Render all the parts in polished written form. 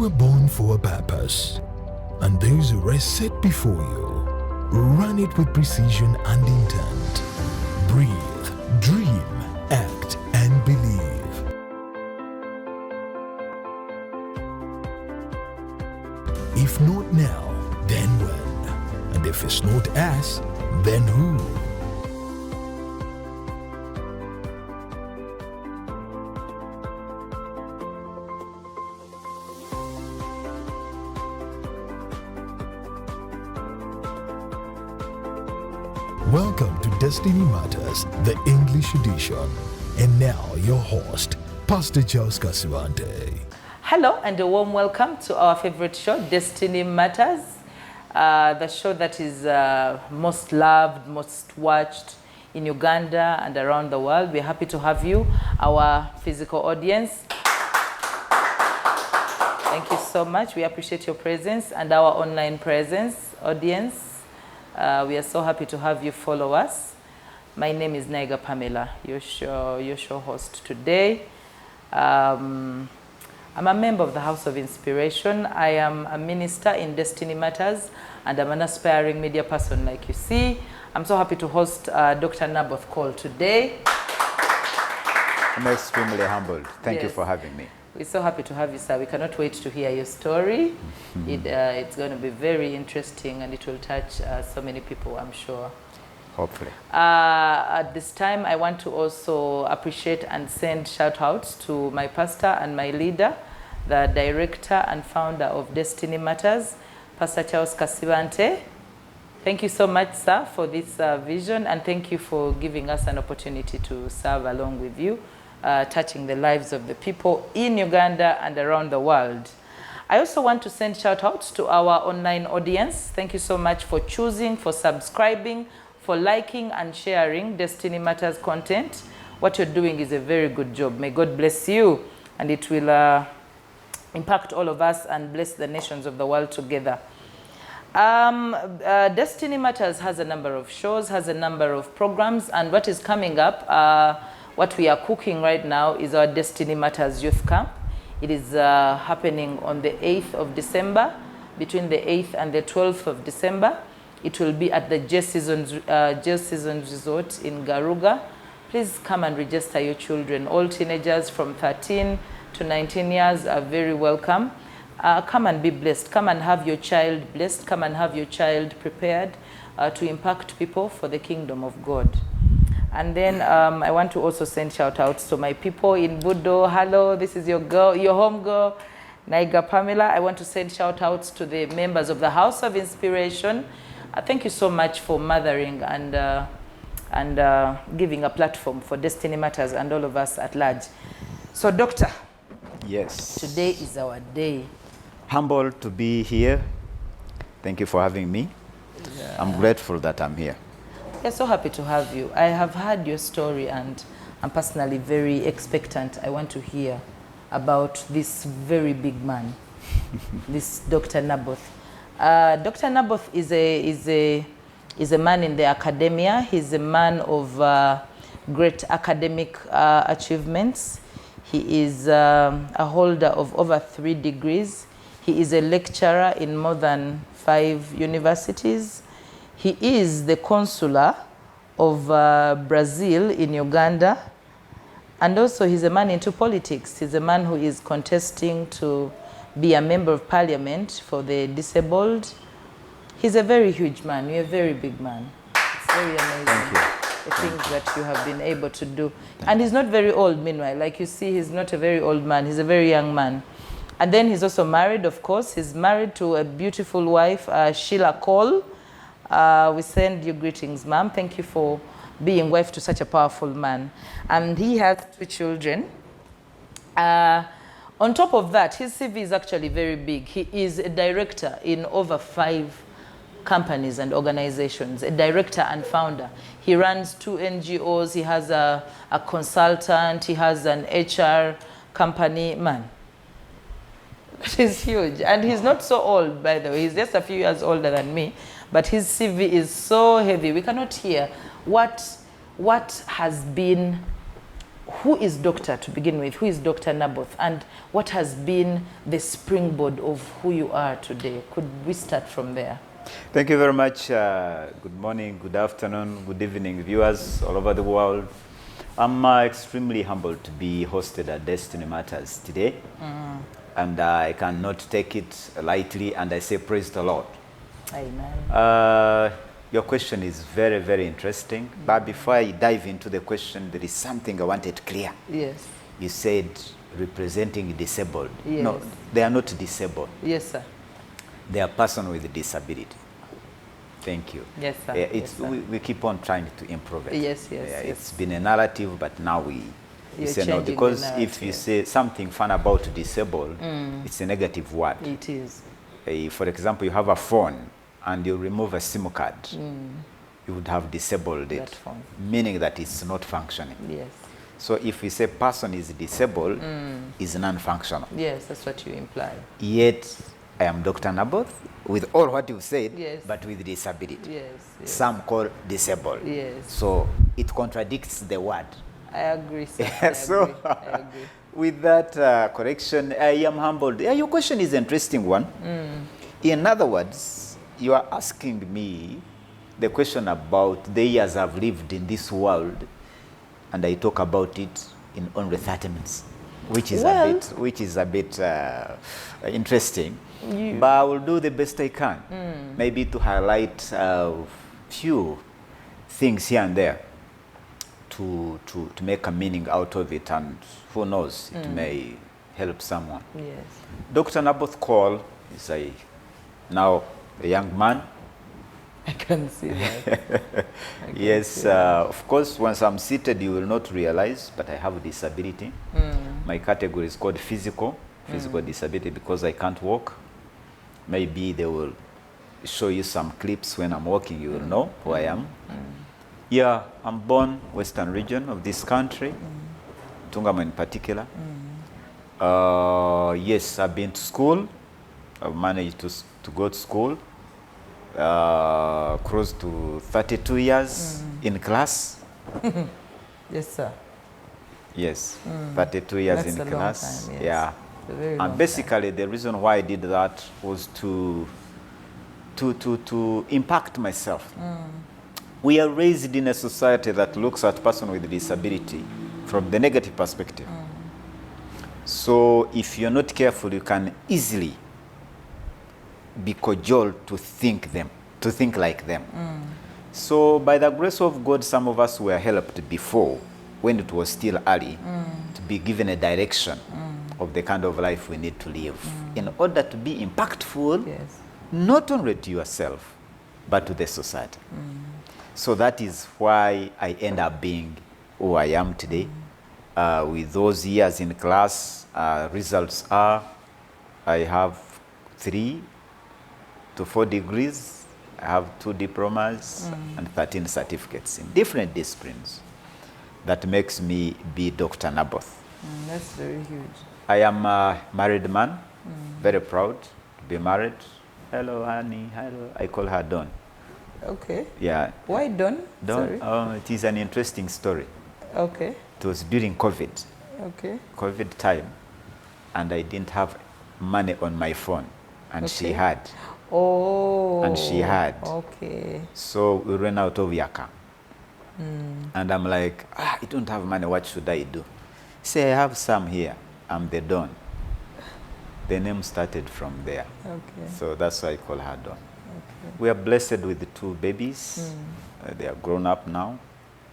were born for a purpose, and those who rest set before you, run it with precision and intent. Breathe, dream, act, and believe. If not now, then when? And if it's not us, then who? Welcome to Destiny Matters, the English edition. And now your host, Pastor Charles Kasivante. Hello and a warm welcome to our favorite show, Destiny Matters, the show that is most loved, most watched in Uganda and around the world. We're happy to have you, our physical audience. Thank you so much. We appreciate your presence and our online presence, audience. We are so happy to have you follow us. My name is Naboth Coole, your show host today. I'm a member of the House of Inspiration. I am a minister in Destiny Matters, and I'm an aspiring media person like you see. I'm so happy to host Dr. Naboth Coole today. I'm extremely humbled. Thank you for having me. We're so happy to have you, sir. We cannot wait to hear your story. It's going to be very interesting, and it will touch so many people, I'm sure. Hopefully. At this time, I want to also appreciate and send shout-outs to my pastor and my leader, the director and founder of Destiny Matters, Pastor Charles Kasivante. Thank you so much, sir, for this vision, and thank you for giving us an opportunity to serve along with you, touching the lives of the people in Uganda and around the world. I also want to send shout-outs to our online audience. Thank you so much for choosing, for subscribing, for liking and sharing Destiny Matters content. What you're doing is a very good job. May God bless you, and it will impact all of us and bless the nations of the world together. Destiny Matters has a number of shows, has a number of programs, and what is coming up, what we are cooking right now is our Destiny Matters Youth Camp. It is happening on the 8th of December, between the 8th and the 12th of December. It will be at the Jail Seasons Resort in Garuga. Please come and register your children. All teenagers from 13 to 19 years are very welcome. Come and be blessed. Come and have your child blessed. Come and have your child prepared to impact people for the kingdom of God. And then I want to also send shout-outs to my people in Budo. Hello, this is your girl, your home girl, Naboth Coole. I want to send shout-outs to the members of the House of Inspiration. Thank you so much for mothering and giving a platform for Destiny Matters and all of us at large. So, Doctor. Yes. Today is our day. Humbled to be here. Thank you for having me. Yeah. I'm grateful that I'm here. We're so happy to have you. I have heard your story, and I'm personally very expectant. I want to hear about this very big man, this Dr. Naboth. Dr. Naboth is a man in the academia. He's a man of great academic achievements. He is a holder of over 3 degrees. He is a lecturer in more than 5 universities. He is the consular of Brazil in Uganda. And also he's a man into politics. He's a man who is contesting to be a member of parliament for the disabled. He's a very huge man. You're a very big man. It's very amazing. Thank you. The things that you have been able to do. And he's not very old, meanwhile. Like you see, he's not a very old man. He's a very young man. And then he's also married, of course. He's married to a beautiful wife, Sheila Coole. We send you greetings, ma'am. Thank you for being wife to such a powerful man. And he has 2 children. On top of that, his CV is actually very big. He is a director in over 5 companies and organizations, a director and founder. He runs 2 NGOs. He has a consultant. He has an HR company. Man, that is huge. And he's not so old, by the way. He's just a few years older than me. But his CV is so heavy. We cannot hear what has been who is Doctor to begin with? Who is Dr. Naboth? And what has been the springboard of who you are today? Could we start from there? Thank you very much. Good morning, good afternoon, good evening, viewers all over the world. I'm extremely humbled to be hosted at Destiny Matters today. And I cannot take it lightly, and I say praise the Lord. Amen. Your question is very, very interesting. But before I dive into the question, there is something I wanted clear. Yes. You said representing disabled. Yes. No, they are not disabled. Yes, sir. They are person with disability. Thank you. Yes, sir. It's, Yes, sir. we keep on trying to improve it. Yes, yes, yes. It's been a narrative, but now we You're say no. changing Because the if you narrative. say something fun about disabled, it's a negative word. It is. For example, you have a phone and you remove a SIM card, you would have disabled it, That phone. meaning that it's not functioning. Yes. So if we say person is disabled, is non-functional. Yes, that's what you imply. Yet, I am Dr. Naboth, with all what you said, Yes. but with disability. Yes, yes. Some call disabled. Yes. So it contradicts the word. I agree, sir. I So, agree. I agree. with that correction, I am humbled. Your question is an interesting one. In other words, you are asking me the question about the years I've lived in this world, and I talk about it in only 30 minutes, which is a bit interesting. But I will do the best I can, maybe to highlight a few things here and there to make a meaning out of it, and who knows, it may help someone. Yes. Dr. Naboth Coole is now a young man. I can see that. I can Yes, see that. of course, once I'm seated, you will not realize, but I have a disability. My category is called physical disability, because I can't walk. Maybe they will show you some clips when I'm walking, you will know who I am. Yeah, I'm born western region of this country, Tungamo in particular. Yes, I've been to school. I've managed to go to school. Close to 32 years in class. Yes, sir. Yes, 32 years That's in a long class. time, yes. Yeah. It's a very long And basically, the reason why I did that was to impact myself. We are raised in a society that looks at person with disability from the negative perspective. So if you're not careful, you can easily be cajoled to think like them. So by the grace of God, some of us were helped before, when it was still early, to be given a direction of the kind of life we need to live in order to be impactful, Yes. not only to yourself, but to the society. So that is why I end up being who I am today. With those years in class, results are, I have 3 to 4 degrees, I have 2 diplomas and 13 certificates in different disciplines. That makes me be Dr. Naboth. That's very huge. I am a married man, very proud to be married. Hello, honey, hello. I call her Dawn. Okay. Yeah. Why Don? Dawn, Sorry. it is an interesting story. Okay. It was during COVID time, and I didn't have money on my phone, and she Okay. had. Oh. And she had. Okay. So we ran out of yaka. And I'm like, I don't have money, what should I do? Say, I have some here. I'm the Dawn. The name started from there. Okay. So that's why I call her Dawn. Okay. We are blessed with the 2 babies. They are grown up now.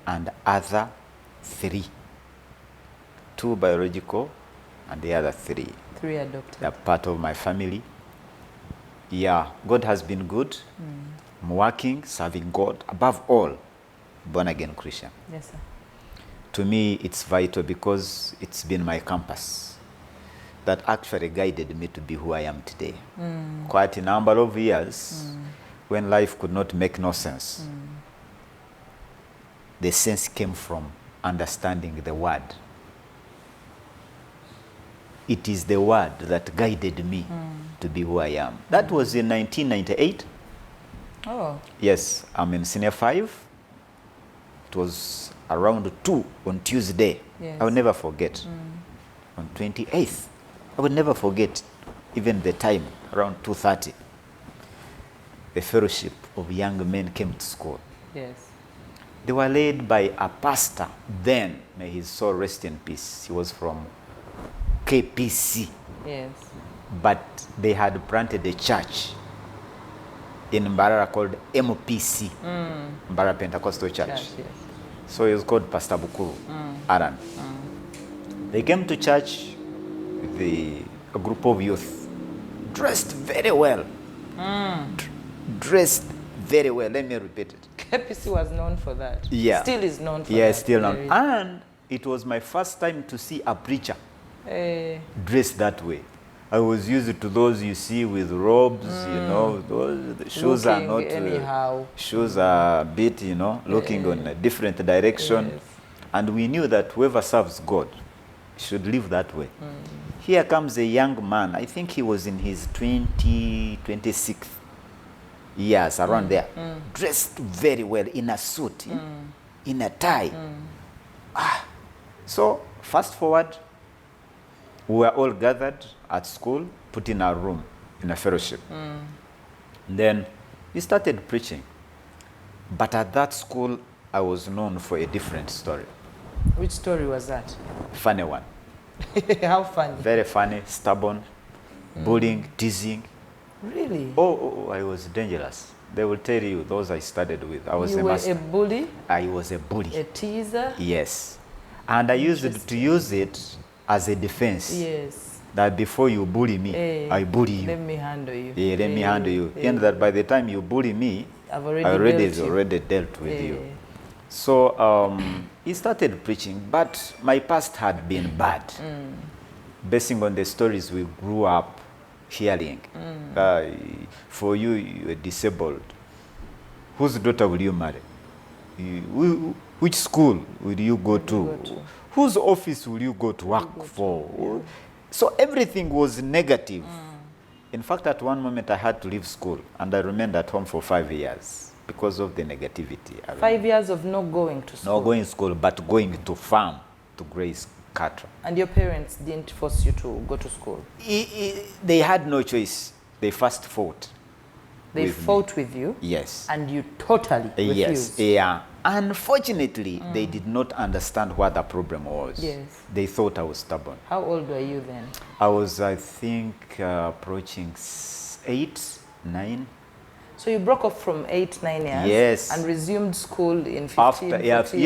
And other 3. 2 biological and the other 3. 3 adopted. They are part of my family. Yeah, God has been good. I'm working, serving God. Above all, born again Christian. Yes, sir. To me, it's vital because it's been my compass that actually guided me to be who I am today. Quite a number of years when life could not make no sense. The sense came from understanding the word. It is the word that guided me to be who I am. That was in 1998. Oh. Yes, I'm in senior 5. It was around 2 on Tuesday. Yes. I will never forget. On 28th, I will never forget even the time, around 2:30. A fellowship of young men came to school. Yes. They were led by a pastor then, may his soul rest in peace. He was from KPC, Yes. but they had planted a church in Mbarara called MPC, Mbarara Pentecostal Church. Yes. Yes. So he was called Pastor Bukuru, Aran. They came to church with a group of youth, dressed very well. Dressed very well. Let me repeat it. KPC was known for that. Yeah. Still is known for that. Yeah, still known. Very- And it was my first time to see a preacher Eh, dressed that way. I was used to those you see with robes, you know, those the shoes are not looking anyhow. shoes are a bit, you know, looking on a different direction. Yes. And we knew that whoever serves God should live that way. Here comes a young man. I think he was in his 26th years, around there, dressed very well in a suit, in a tie. So fast forward, we were all gathered at school, put in our room, in a fellowship. Then he started preaching. But at that school, I was known for a different story. Which story was that? Funny one. How funny. Very funny, stubborn, bullying, teasing. Really? Oh, I was dangerous. They will tell you, those I studied with. I was You a were master. a bully, I was a bully. a teaser? Yes. And I used to use it as a defense. Yes. That before you bully me, Eh, I bully you. Let me handle you. Yeah, let me Eh, handle you. eh. And that by the time you bully me, I've I already dealt you. already dealt with you. Eh. So he started preaching, but my past had been bad. Basing on the stories we grew up hearing. For you, you're disabled. Whose daughter will you marry? Which school will you go to? Whose office will you go to work for? So everything was negative. In fact, at one moment I had to leave school, and I remained at home for 5 years because of the negativity. 5 years of not going to school. Not going to school, but going to farm to graze cattle. And your parents didn't force you to go to school? They had no choice. They first fought. They with me. fought with you? Yes. And you totally refused? Yes. Yeah. Unfortunately, they did not understand what the problem was. Yes. They thought I was stubborn. How old were you then? I was, I think, approaching 8, 9. So you broke off from 8, 9 years? Yes. And resumed school in 15, After, yeah, 14?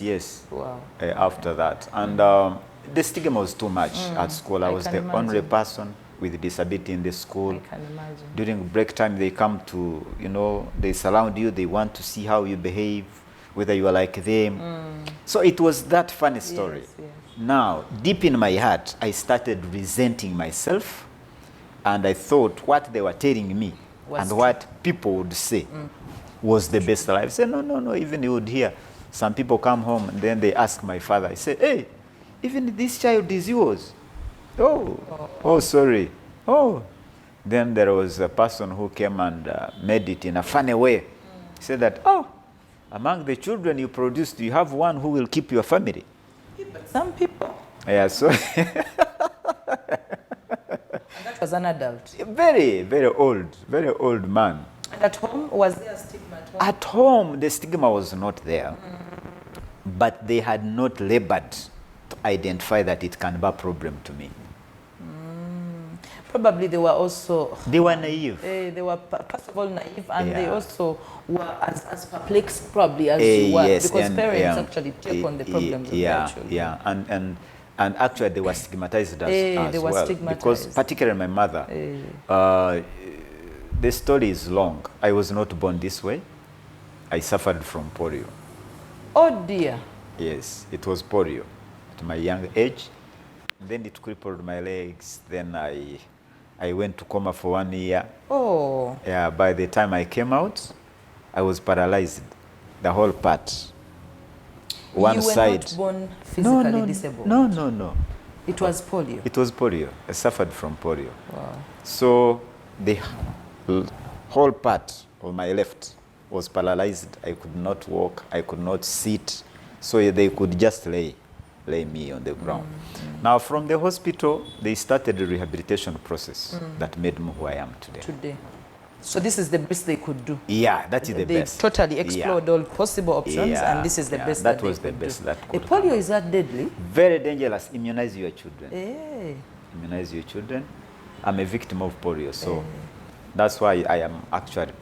yes. Wow. After that. And the stigma was too much at school. I was can the only imagine. person with disability in the school. I can imagine. During break time, they come to, they surround you. They want to see how you behave, whether you are like them. So it was that funny story. Yes, yes. Now, deep in my heart, I started resenting myself. And I thought what they were telling me Was and true. what people would say was the best life. I said, no, even you would hear. Some people come home and then they ask my father, I said, hey, even this child is yours. Oh, sorry. Oh. Then there was a person who came and made it in a funny way. He said that, among the children you produced, you have one who will keep your family. But some people, Yeah, so that was an adult. very, very old man. And at home, was there a stigma at home? At home, the stigma was not there. But they had not labored to identify that it can be a problem to me. Probably they were also, They were naive. they were first of all naive, and they Yeah. also were as perplexed probably as you were, Yes, because and, parents actually take on the problems of their children. Yeah, and actually they were stigmatized as They were well. stigmatized. Because particularly my mother, the story is long. I was not born this way. I suffered from polio. Oh dear. Yes, it was polio at my young age. Then it crippled my legs. Then I went to coma for 1 year. Oh. Yeah, by the time I came out, I was paralyzed, the whole part. One You were side. not born physically disabled? No. It was polio? It was polio. I suffered from polio. Wow. So the whole part of my left was paralyzed. I could not walk. I could not sit. So they could just lay me on the ground. Now from the hospital, they started the rehabilitation process that made me who I am today. So this is the best they could do. Yeah, that is the best. They totally explored all possible options, and this is the best that was the best that could polio is that deadly? Very dangerous. Immunize your children. Eh. Immunize your children. I'm a victim of polio, so that's why I am actually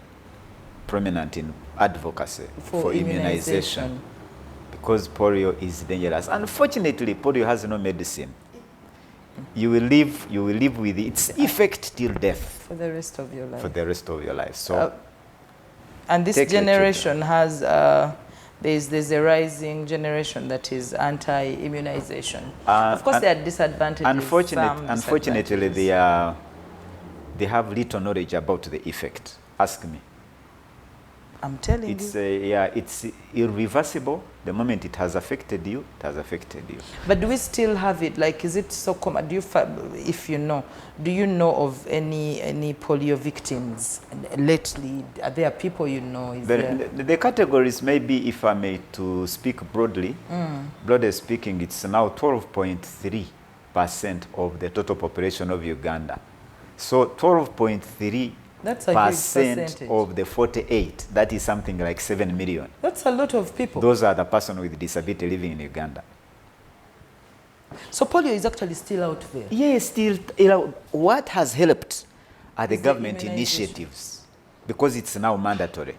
prominent in advocacy for immunization. Because polio is dangerous. Unfortunately, polio has no medicine. You will live with its effect till death. For the rest of your life. For the rest of your life. So, and this generation has, there's a rising generation that is anti-immunization. Of course, there are disadvantages. Unfortunately, they have little knowledge about the effect. Ask me. I'm telling you. It's irreversible. The moment it has affected you, it has affected you. But do we still have it? Like, is it so common? If you know, do you know of any polio victims lately? Are there people you know? The categories, maybe if I may to speak broadly, broadly speaking, it's now 12.3% of the total population of Uganda. So 12.3%. That's a huge percentage. Of the 48, that is something like 7 million. That's a lot of people. Those are the persons with disability living in Uganda. So polio is actually still out there? Yes, still. What has helped are the government initiatives, because it's now mandatory.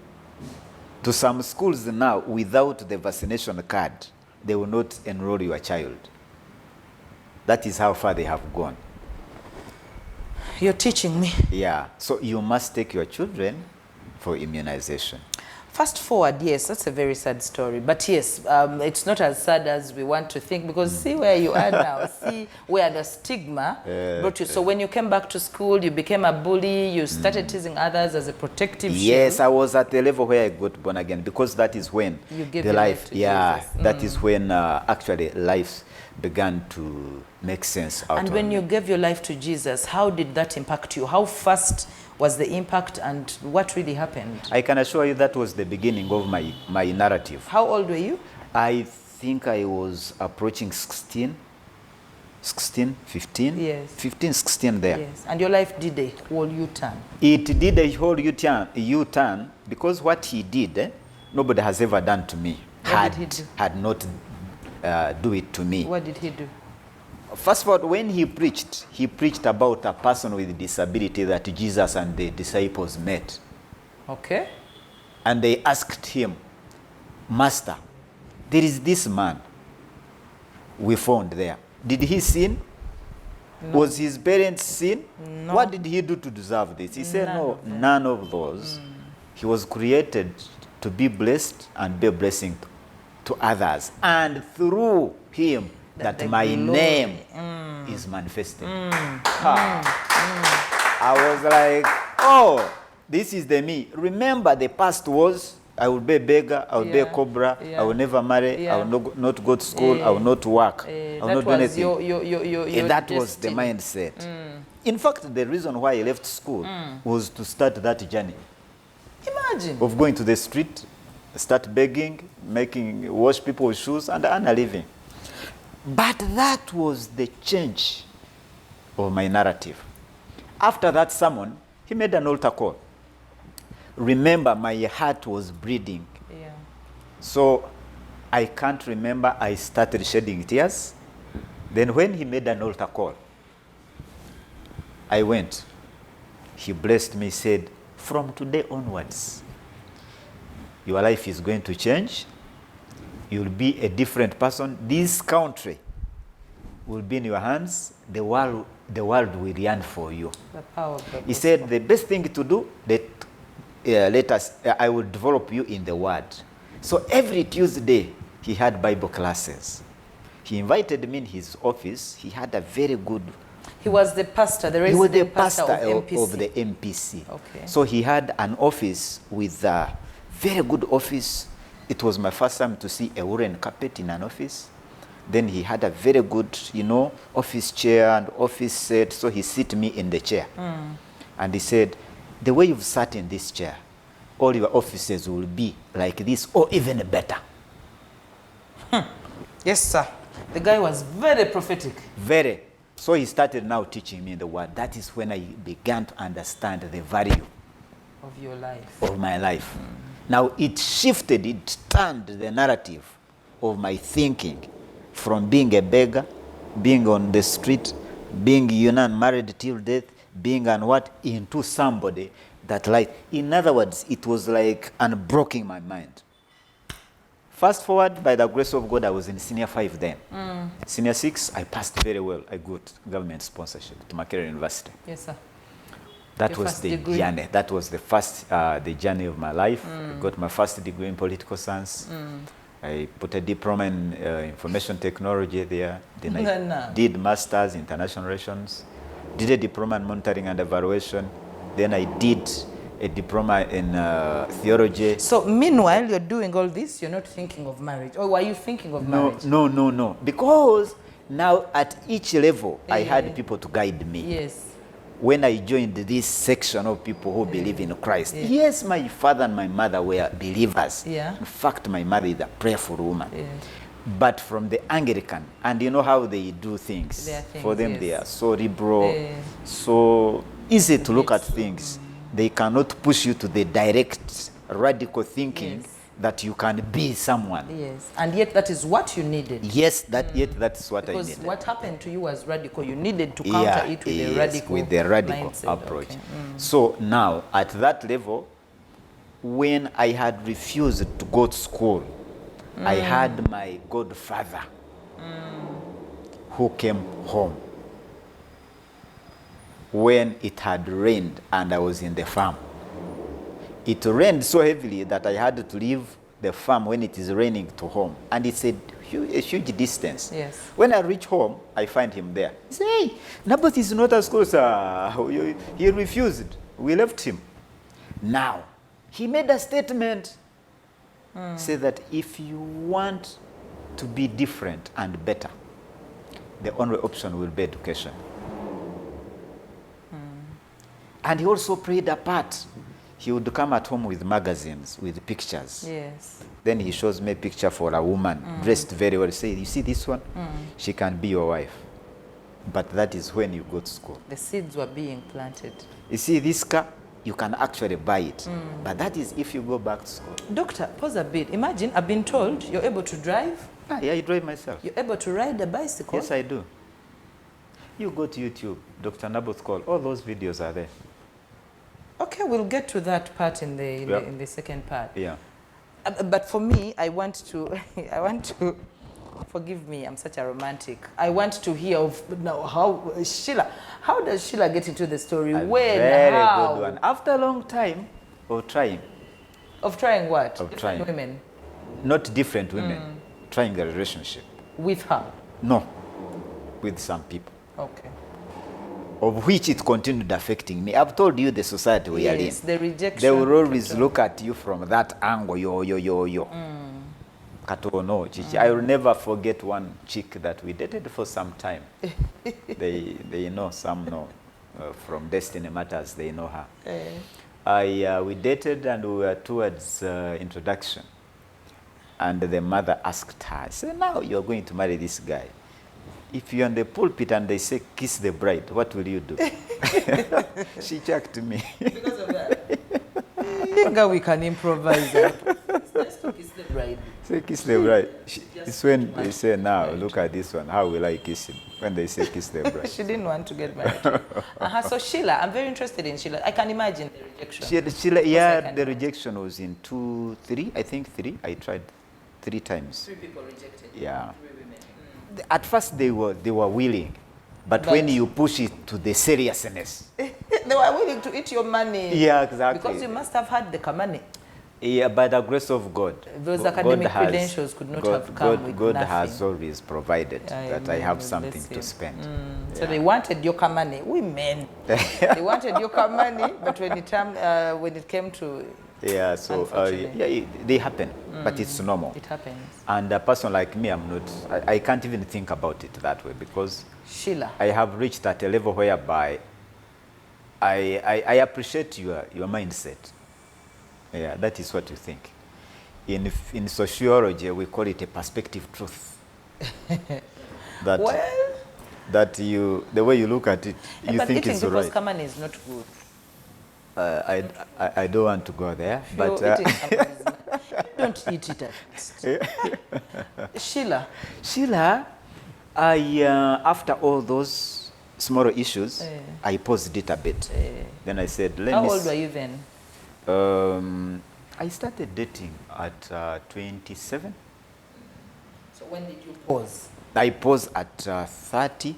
To some schools now, without the vaccination card, they will not enroll your child. That is how far they have gone. You're teaching me. Yeah, so you must take your children for immunization. Fast forward, yes, that's a very sad story. But yes, it's not as sad as we want to think, because see where you are now, see where the stigma brought you. So when you came back to school, you became a bully, you started teasing others as a protective shield. Yes, I was at the level where I got born again, because that is when you gave your life to Jesus. That is when actually life began to make sense out And when you gave your life to Jesus, how did that impact you? How fast was the impact, and what really happened? I can assure you that was the beginning of my narrative. How old were you? I think I was approaching 16, 15? Yes. 15, 16 there. Yes. And your life did a whole U-turn. It did a whole U-turn, because what he did, nobody has ever done to me. What did he do? Had not do it to me. What did he do? First of all, when he preached about a person with disability that Jesus and the disciples met. Okay. And they asked him, Master, there is this man we found there. Did he sin? No. Was his parents sin? No. What did he do to deserve this? He said, none of those. He was created to be blessed and be a blessing to others. And through him, that my name is manifested. I was like, oh, this is the me. Remember, the past was, I will be a beggar, I will be a cobra, I will never marry, I will not go to school, I will not work, I will not do anything. Your that was the mindset. In fact, the reason why I left school was to start that journey. Imagine. Of going to the street, start begging, wash people's shoes, and earn a living. But that was the change of my narrative. After that sermon, he made an altar call. Remember, my heart was bleeding. Yeah. So I can't remember, I started shedding tears. Then when he made an altar call, I went. He blessed me, said, from today onwards, your life is going to change. You'll be a different person. This country will be in your hands. The world will yearn for you. The power of the He said, the best thing to do, I will develop you in the word. So every Tuesday, he had Bible classes. He invited me in his office. He had a very good... He was the pastor, the resident pastor of MPC. Of the MPC. Okay. So he had an office with a very good office. It was my first time to see a woolen carpet in an office. Then he had a very good, office chair and office set. So he sit me in the chair. And he said, the way you've sat in this chair, all your offices will be like this or even better. Yes, sir. The guy was very prophetic. Very. So he started now teaching me the word. That is when I began to understand the value Of your life. of my life. Now it shifted, it turned the narrative of my thinking from being a beggar, being on the street, being unmarried till death, being into somebody that light. In other words, it was like unbreaking my mind. Fast forward, by the grace of God, I was in senior 5 then. Senior 6, I passed very well. I got government sponsorship to Makerere University. Yes, sir. That Your was first the degree. journey. That was the first, the journey of my life. I got my first degree in political science. I put a diploma in information technology there. Then I did masters in international relations. Did a diploma in monitoring and evaluation. Then I did a diploma in theology. So meanwhile, you're doing all this, you're not thinking of marriage. Or were you thinking of marriage? No. Because now at each level, I had people to guide me. Yes. When I joined this section of people who believe in Christ, yes, my father and my mother were believers. Yeah. In fact, my mother is a prayerful woman. Yeah. But from the Anglican, and you know how they do things. For them, they are so liberal, so easy to look at things. They cannot push you to the direct, radical thinking that you can be someone. Yes. And yet that is what you needed. Yes, yet that's what I Because needed. what happened to you was radical. You needed to counter it with a radical mindset. approach. Okay. So now, at that level, when I had refused to go to school, I had my godfather who came home when it had rained and I was in the farm. It rained so heavily that I had to leave the farm when it is raining to home. And it's a huge distance. Yes. When I reach home, I find him there. He said, hey, Naboth is not as close. He refused. We left him. Now, he made a statement. Say that if you want to be different and better, the only option will be education. And he also played a part. He would come at home with magazines, with pictures. Yes. Then he shows me a picture for a woman, dressed very well. Say, you see this one? She can be your wife. But that is when you go to school. The seeds were being planted. You see this car? You can actually buy it. But that is if you go back to school. Doctor, pause a bit. Imagine, I've been told you're able to drive. Yeah, I drive myself. You're able to ride a bicycle. Yes, I do. You go to YouTube, Dr. Naboth Coole, all those videos are there. Okay, we'll get to that part in the second part. Yeah. But for me, I want to, forgive me, I'm such a romantic. I want to hear of now how does Sheila get into the story? Very good one. After a long time of trying. Of trying what? Of Different trying. women. Not different women, trying a relationship. With her? No, with some people. Okay. Of which it continued affecting me. I've told you the society we are in. Yes, the rejection. They will always look at you from that angle, yo. Katono, chichi. I will never forget one chick that we dated for some time. they know, some know. From Destiny Matters, they know her. We dated and we were towards introduction. And the mother asked her, I said, now you're going to marry this guy. If you're on the pulpit and they say, kiss the bride, what will you do? She checked me. Because of that? I think we can improvise that. It's nice to kiss the bride. Say, kiss the bride. It's when they say, now, look at this one. How will I kiss him? When they say, kiss the bride. She didn't want to get married. So Sheila, I'm very interested in Sheila. I can imagine the rejection. Sheila, the rejection was in 3. I tried 3 times. 3 people rejected. Yeah. 3 women. At first they were willing, but when you push it to the seriousness, They were willing to eat your money. Yeah, exactly. Because you must have had the money. Yeah, by the grace of God. Those academic credentials could not have come with God nothing. has always provided that I have something to spend. So they wanted your money. Women. They wanted your money, but when it came to yeah, so they happen, but it's normal. It happens. And a person like me, I can't even think about it that way because Sheila, I have reached at a level whereby I appreciate your mindset. Yeah, that is what you think. in sociology, we call it a perspective truth. That, Well, that the way you look at it, you but think eating it's people's right. common is not good. I don't want to go there, but Eating someone is not, don't eat it at least. Sheila, after all those small issues, I paused it a bit. Then I said, let How me. old were you then? I started dating at 27. So when did you pause? I paused at 30.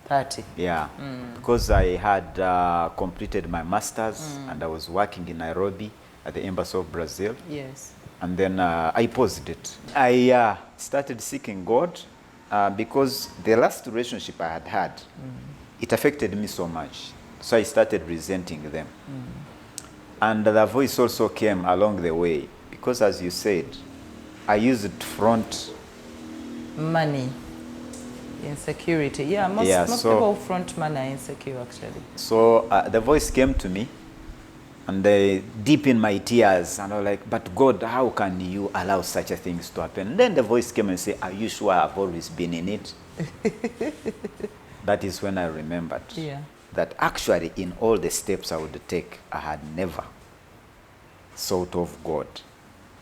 30. Yeah, because I had completed my master's and I was working in Nairobi at the Embassy of Brazil. Yes. And then I paused it. I started seeking God because the last relationship I had, it affected me so much. So I started resenting them. And the voice also came along the way because, as you said, I used front Money. Insecurity. Yeah, most people who front money are insecure actually. So the voice came to me and deep in my tears, and I was like, but God, how can you allow such a things to happen? And then the voice came and said, are you sure I've always been in it? That is when I remembered that actually in all the steps I would take, I had never sought of God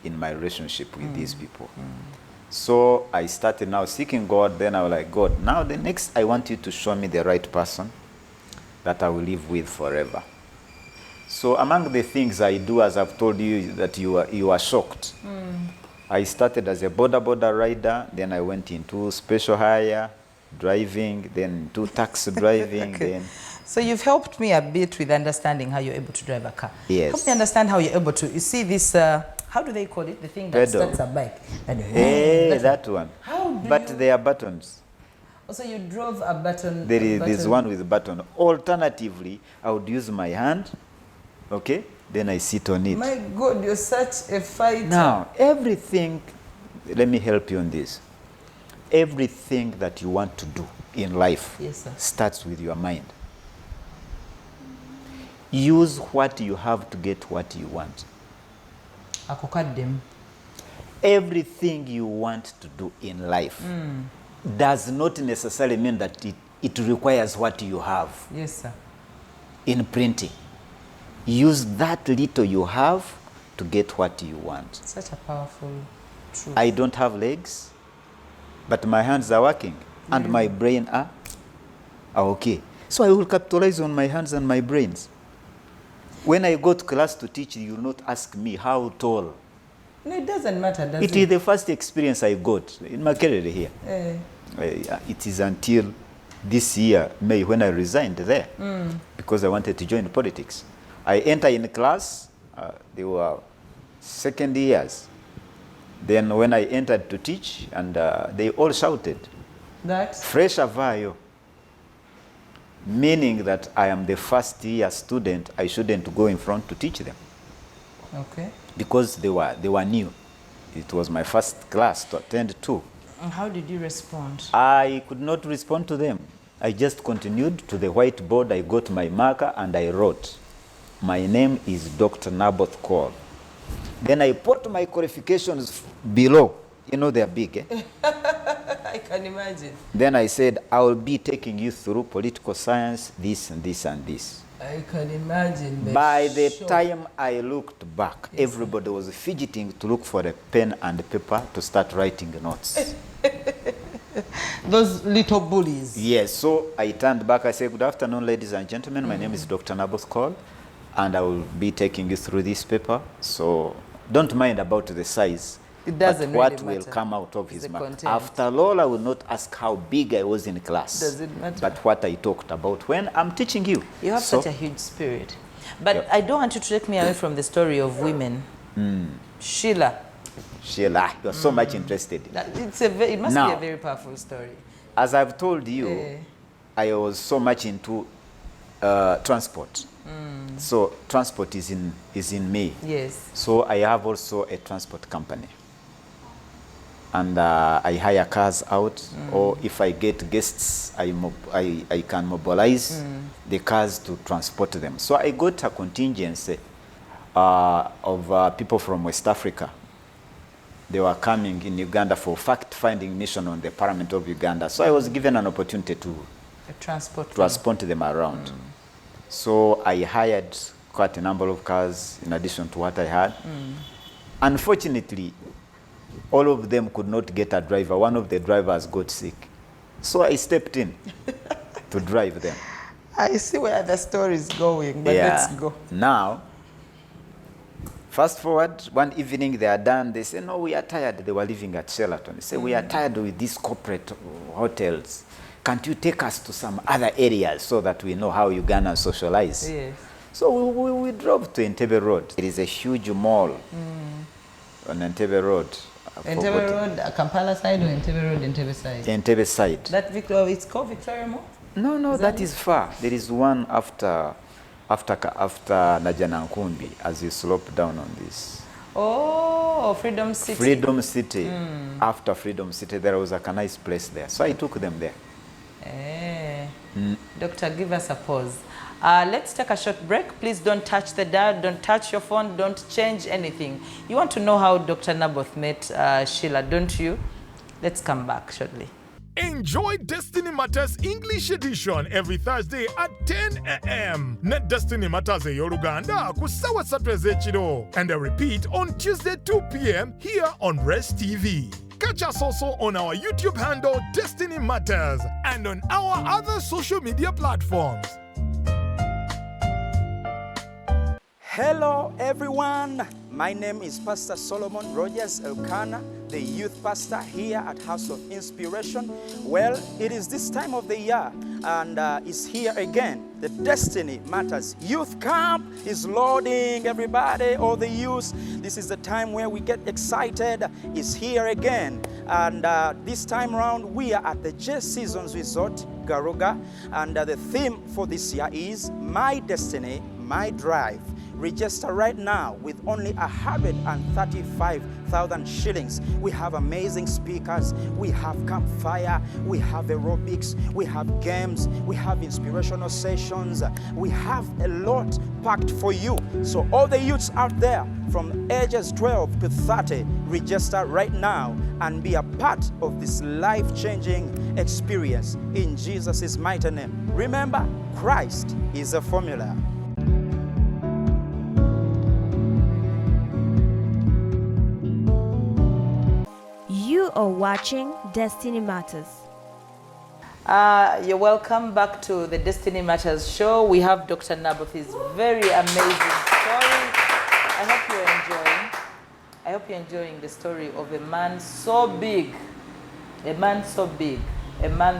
in my relationship with these people. So I started now seeking God. Then I was like, God, now the next I want you to show me the right person that I will live with forever. So among the things I do, as I've told you that you are shocked, I started as a border rider. Then I went into special hire driving, then into taxi driving. Then. So you've helped me a bit with understanding how you're able to drive a car. Yes. Help me understand how you're able to. You see this, how do they call it? The thing that Pedal. starts a bike. And Hey, that one. How do but you... they are buttons. Also, you drove a button. There's one with a button. Alternatively, I would use my hand, okay? Then I sit on it. My God, you're such a fighter. Now, everything, let me help you on this. Everything that you want to do in life starts with your mind. Use what you have to get what you want. Everything you want to do in life does not necessarily mean that it requires what you have. Yes, sir. In printing. Use that little you have to get what you want. Such a powerful truth. I don't have legs, but my hands are working and my brain are okay. So I will capitalize on my hands and my brains. When I go to class to teach, you will not ask me how tall. No, it doesn't matter, does it? It is the first experience I got in Makerere here. It is until this year, May, when I resigned there because I wanted to join politics. I enter in class, they were second years. Then when I entered to teach, and they all shouted, that? Fresh avayo. Meaning that I am the first year student, I shouldn't go in front to teach them. Okay. Because they were new. It was my first class to attend to. And how did you respond? I could not respond to them. I just continued to the whiteboard. I got my marker and I wrote, my name is Dr. Naboth Coole. Then I put my qualifications below. You know they're big, eh? I can imagine. Then I said, I will be taking you through political science, this and this and this. I can imagine. By the time I looked back, everybody was fidgeting to look for a pen and paper to start writing notes. Those little bullies. Yes, so I turned back. I said, good afternoon, ladies and gentlemen. My name is Dr. Naboth Coole, and I will be taking you through this paper. So don't mind about the size. It doesn't but what really will matter. come out of his mouth. Content. After all, I will not ask how big I was in class. Doesn't matter. But what I talked about when I'm teaching you. You have such a huge spirit. But I don't want you to take me away from the story of women. Sheila, you're so much interested. It must be a very powerful story. As I've told you, I was so much into transport. So transport is in me. Yes. So I have also a transport company. And I hire cars out, or if I get guests, I can mobilize the cars to transport them. So I got a contingency of people from West Africa. They were coming in Uganda for fact-finding mission on the Parliament of Uganda. So I was given an opportunity to transport them around. So I hired quite a number of cars in addition to what I had. Unfortunately, all of them could not get a driver. One of the drivers got sick. So I stepped in to drive them. I see where the story is going, but let's go. Now, fast forward, one evening they are done. They say, no, we are tired. They were living at Sheraton. They say, we are tired with these corporate hotels. Can't you take us to some other areas so that we know how Ugandans socialize? Yes. So we drove to Entebbe Road. It is a huge mall on Entebbe Road. Entebbe Road, Kampala side or Entebbe Road, Entebbe side? Entebbe side. That it's called Victoria Mall? No, that is far. There is one after Najanankumbi as you slope down on this. Oh, Freedom City. Freedom City. After Freedom City, there was a nice place there. So I took them there. Doctor, give us a pause. Let's take a short break. Please don't touch the dial, don't touch your phone, don't change anything. You want to know how Dr. Naboth met Sheila, don't you? Let's come back shortly. Enjoy Destiny Matters English edition every Thursday at 10 a.m. Net Destiny Matters Yoruganda kusawa satweze chiro. And a repeat on Tuesday 2 p.m. here on Rest TV. Catch us also on our YouTube handle Destiny Matters and on our other social media platforms. Hello everyone, my name is Pastor Solomon Rogers Elkanah, the youth pastor here at House of Inspiration. Well, it is this time of the year and it's here again. The Destiny Matters Youth Camp is loading, everybody, all the youths. This is the time where we get excited. It's here again. And this time around, we are at the J Seasons Resort, Garuga. And the theme for this year is My Destiny, My Drive. Register right now with only 135,000 shillings. We have amazing speakers. We have campfire. We have aerobics. We have games. We have inspirational sessions. We have a lot packed for you. So all the youths out there from ages 12 to 30, register right now and be a part of this life-changing experience in Jesus' mighty name. Remember, Christ is a formula. You are watching Destiny Matters. You're welcome back to the Destiny Matters show. We have Dr. Naboth's very amazing story. I hope you're enjoying the story of a man so big, a man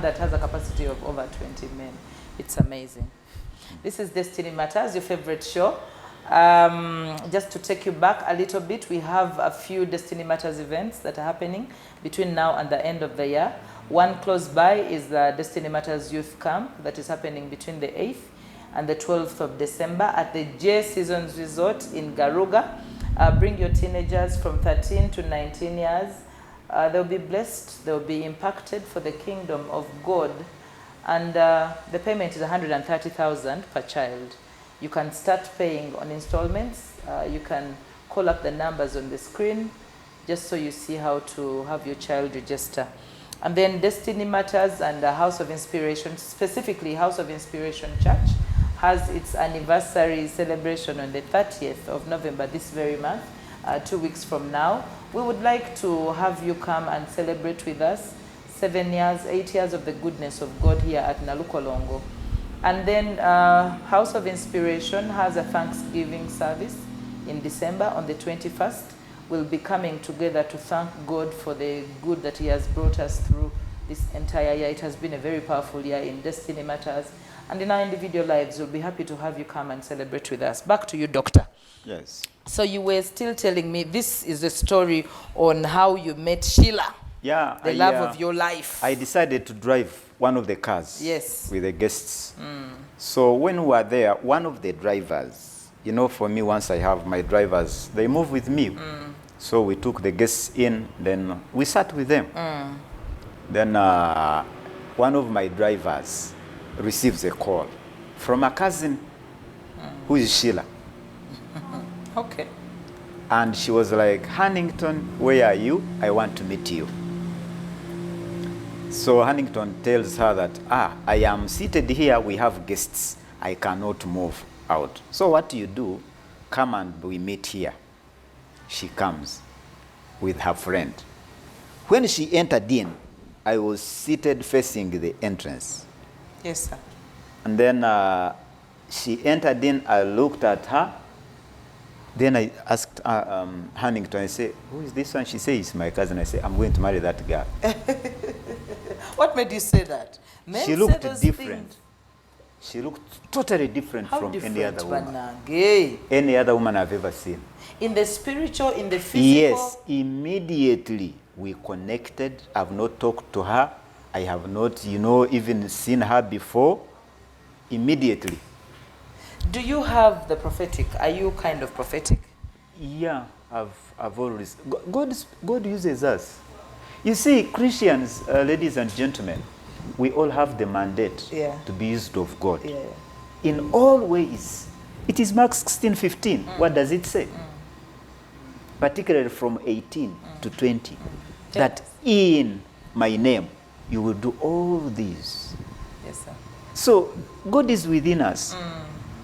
that has a capacity of over 20 men. It's amazing. This is Destiny Matters, your favorite show. Just to take you back a little bit, we have a few Destiny Matters events that are happening between now and the end of the year. One close by is the Destiny Matters Youth Camp that is happening between the 8th and the 12th of December at the J Seasons Resort in Garuga. Bring your teenagers from 13 to 19 years. They'll be blessed, they'll be impacted for the kingdom of God. And the payment is 130,000 per child. You can start paying on installments. You can call up the numbers on the screen just so you see how to have your child register. And then Destiny Matters and House of Inspiration, specifically House of Inspiration Church, has its anniversary celebration on the 30th of November this very month, 2 weeks from now. We would like to have you come and celebrate with us 7 years, 8 years of the goodness of God here at Nalukolongo. And then House of Inspiration has a Thanksgiving service in December on the 21st. We'll be coming together to thank God for the good that He has brought us through this entire year. It has been a very powerful year in Destiny Matters. And in our individual lives, we'll be happy to have you come and celebrate with us. Back to you, Doctor. Yes. So you were still telling me this is a story on how you met Sheila. Yeah. The love of your life. I decided to drive one of the cars. Yes. With the guests. So when we were there, one of the drivers, you know, for me, once I have my drivers, they move with me. So we took the guests in, then we sat with them. Then one of my drivers receives a call from a cousin who is Sheila. Okay. And she was like, Huntington, where are you? I want to meet you. So Huntington tells her that, I am seated here, we have guests. I cannot move out. So what do you do? Come and we meet here. She comes with her friend. When she entered in, I was seated facing the entrance. Yes, sir. And then she entered in, I looked at her. Then I asked Huntington, I said, who is this one? She said, it's my cousin. I said, I'm going to marry that girl. What made you say that? Men She say looked those different. things. She looked totally different How from different, any other woman. Banage? Any other woman I've ever seen. In the spiritual, in the physical? Yes, immediately we connected. I've not talked to her. I have not, even seen her before. Immediately. Do you have the prophetic? Are you kind of prophetic? Yeah, I've always. God uses us. You see, Christians, ladies and gentlemen, we all have the mandate to be used of God. Yeah. In all ways. It is Mark 16:15. What does it say? Particularly from 18 to 20. That in my name you will do all these. Yes, sir. So God is within us.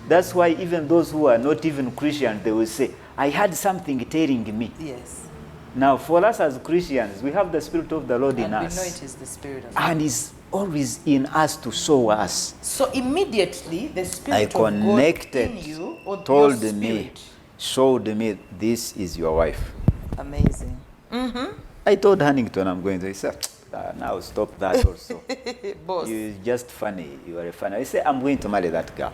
That's why even those who are not even Christians, they will say, I had something telling me. Yes. Now, for us as Christians, we have the Spirit of the Lord in And us. we know it is the Spirit of God. And He's always in us to show us. So immediately, the I Spirit of God connected, in you, or told your me, spirit. showed me, this is your wife. Amazing. I told Huntington I'm going to. He said, now stop that also. Boss. You're just funny. You are funny. I said, I'm going to marry that girl.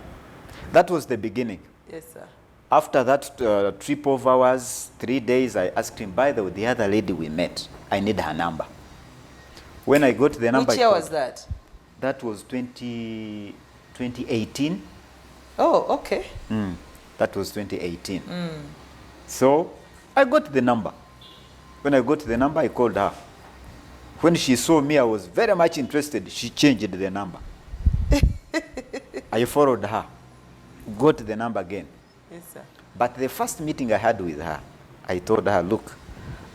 That was the beginning. Yes, sir. After that trip of ours, 3 days, I asked him, by the way, the other lady we met, I need her number. When I got the number... Which year was that? That was 2018. Oh, okay. That was 2018. So I got the number. When I got the number, I called her. When she saw me, I was very much interested. She changed the number. I followed her, got the number again. Yes, sir. But the first meeting I had with her, I told her, look,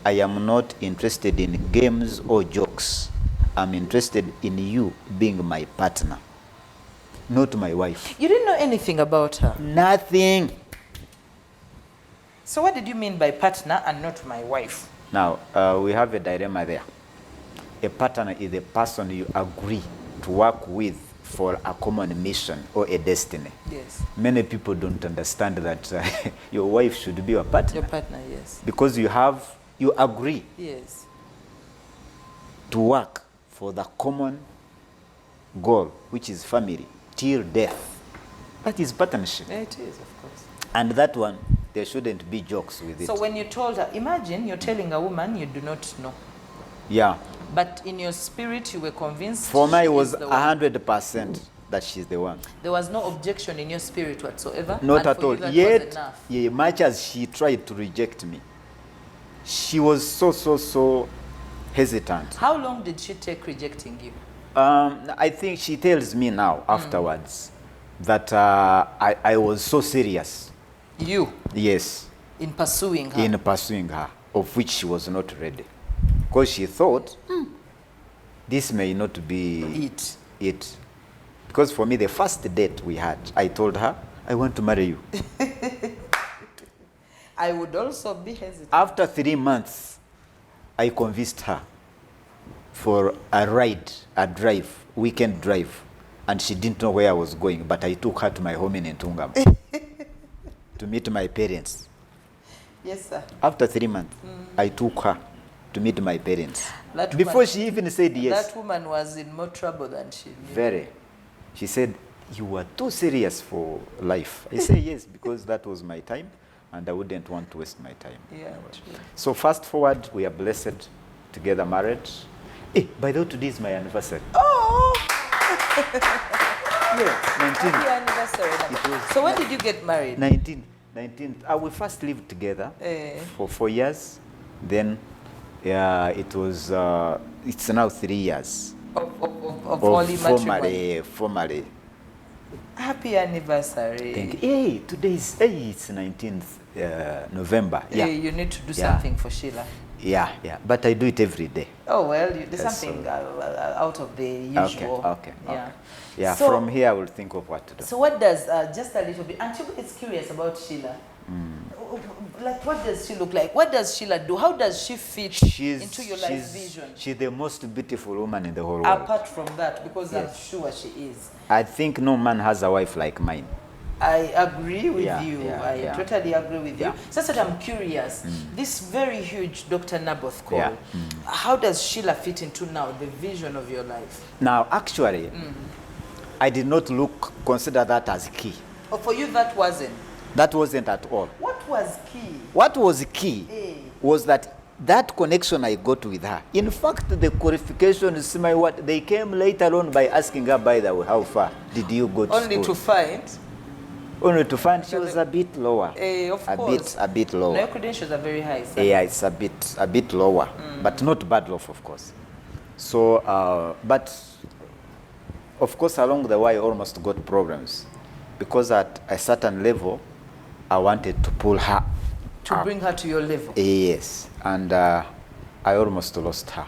I am not interested in games or jokes. I'm interested in you being my partner, not my wife. You didn't know anything about her. Nothing. So what did you mean by partner and not my wife? Now, we have a dilemma there. A partner is a person you agree to work with for a common mission or a destiny. Yes. Many people don't understand that your wife should be your partner. Your partner, yes. Because you agree Yes. to work for the common goal, which is family, till death. That is partnership. Yeah, it is, of course. And that one, there shouldn't be jokes with it. So when you told her, imagine you're telling a woman you do not know. Yeah. But in your spirit, you were convinced. For me, she it was is the one. 100% that she's the one. There was no objection in your spirit whatsoever. Not and at for all. you that was Yet, enough. yeah, much as she tried to reject me, she was so hesitant. How long did she take rejecting you? I think she tells me now, afterwards, that I was so serious. You? Yes. In pursuing her? In pursuing her, of which she was not ready. Because she thought, this may not be it. Because for me, the first date we had, I told her, I want to marry you. I would also be hesitant. After 3 months, I convinced her for a ride, a drive, weekend drive. And she didn't know where I was going, but I took her to my home in Ntungam to meet my parents. Yes, sir. After 3 months, I took her to meet my parents. That Before woman, she even said yes. That woman was in more trouble than she knew. Very. She said, you were too serious for life. I say yes, because that was my time, and I wouldn't want to waste my time. Yeah, true. So fast forward, we are blessed, together married. Hey, by the way, today is my anniversary. Oh! Yeah, 19. Happy anniversary. It was So when did you get married? 19. We first lived together for 4 years. Then it was, it's now 3 years. Of holy matrimony. Formally Happy anniversary. Thank you. Hey, it's 19th November. Yeah. You need to do Yeah. something for Sheila. Yeah. But I do it every day. Oh, well, there's Yes, something out of the usual. Okay. Yeah. Yeah, So- from here I will think of what to do. So what does, just a little bit, and it's curious about Sheila. Like, what does she look like? What does Sheila do? How does she fit into your life vision? She's the most beautiful woman in the whole world. Apart from that, because I'm Yes. sure she is. I think no man has a wife like mine. I agree with Yeah, you. yeah, I yeah. totally agree with you. Yeah. So that's what I'm curious. This very huge Dr. Naboth Coole, Yeah. how does Sheila fit into now the vision of your life? Now, actually, I did not consider that as key. Oh, for you that wasn't. That wasn't at all. What was key? What was key Eh. was that connection I got with her. In fact, the qualifications, they came later on by asking her, by the way, how far did you go to Only school? to find. Only to find she was a bit lower. Of course. A bit No, lower. your credentials are very high, sir. Yeah, it's a bit lower, but not bad off, of course. So, but of course, along the way, I almost got problems because at a certain level, I wanted to pull her To up. bring her to your level. Yes, and I almost lost her